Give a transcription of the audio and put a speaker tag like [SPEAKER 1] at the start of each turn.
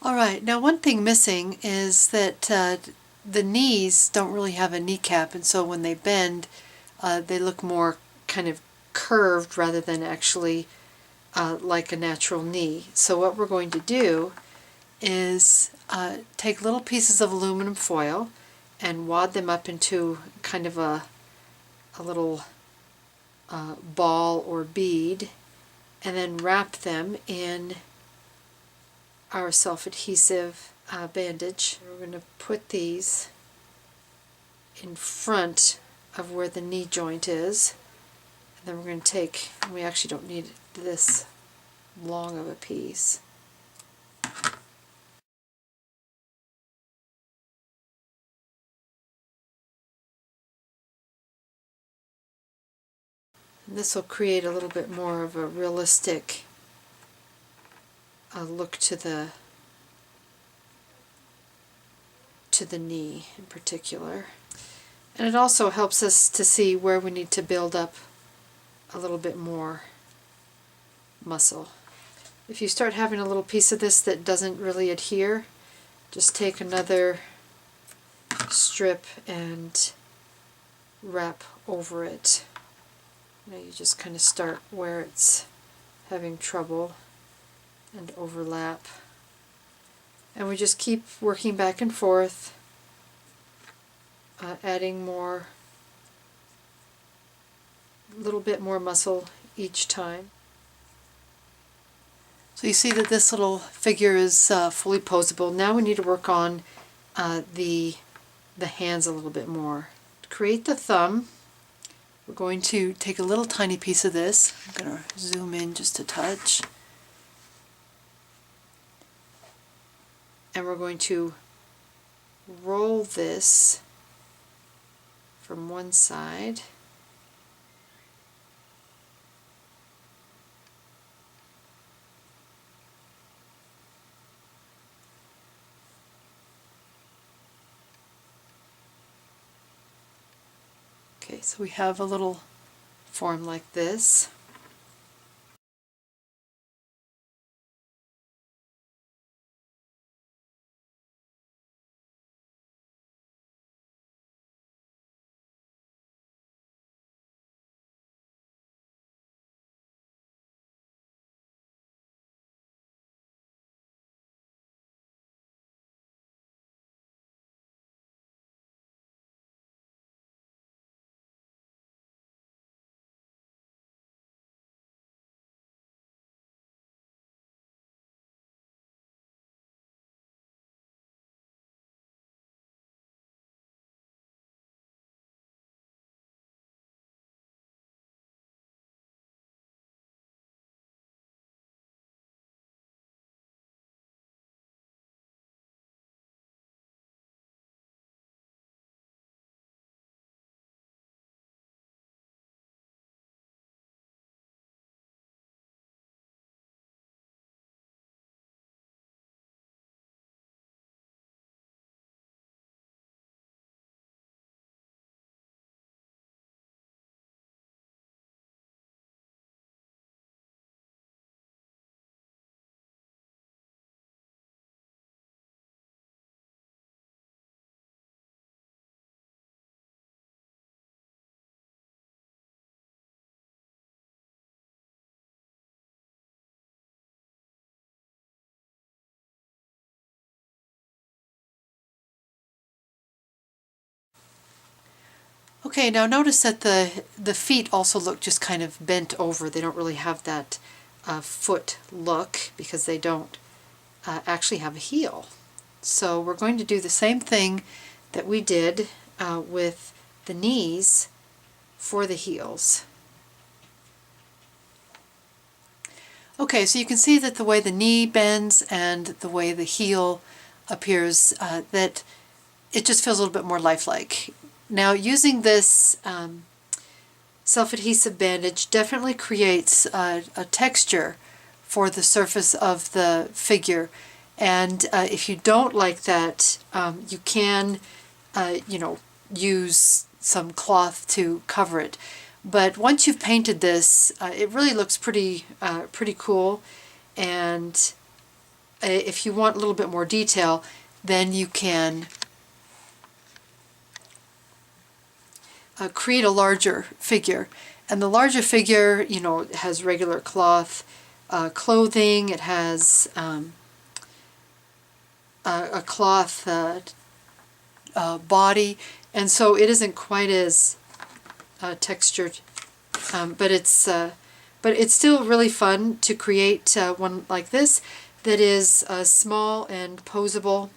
[SPEAKER 1] Alright, now one thing missing is that the knees don't really have a kneecap, and so when they bend, they look more kind of curved rather than actually like a natural knee. So what we're going to do is take little pieces of aluminum foil and wad them up into kind of a little ball or bead, and then wrap them in our self-adhesive bandage. We're going to put these in front of where the knee joint is, and then we're going to take, and we actually don't need this long of a piece. And this will create a little bit more of a realistic look to the knee in particular. And it also helps us to see where we need to build up a little bit more muscle. If you start having a little piece of this that doesn't really adhere, just take another strip and wrap over it. You just kind of start where it's having trouble and overlap. And we just keep working back and forth, adding more, a little bit more muscle each time. So you see that this little figure is fully posable. Now we need to work on the hands a little bit more. To create the thumb, we're going to take a little tiny piece of this. I'm going to zoom in just a touch. And we're going to roll this from one side Okay, so we have a little form like this. Okay, now notice that the feet also look just kind of bent over. They don't really have that foot look because they don't actually have a heel. So we're going to do the same thing that we did with the knees for the heels. Okay, so you can see that the way the knee bends and the way the heel appears, that it just feels a little bit more lifelike. Now, using this self-adhesive bandage definitely creates a texture for the surface of the figure, and if you don't like that, you can, use some cloth to cover it. But once you've painted this, it really looks pretty cool, and if you want a little bit more detail, then you can create a larger figure. And the larger figure, you know, it has regular cloth clothing, it has a cloth body, and so it isn't quite as textured, but it's still really fun to create one like this that is small and posable.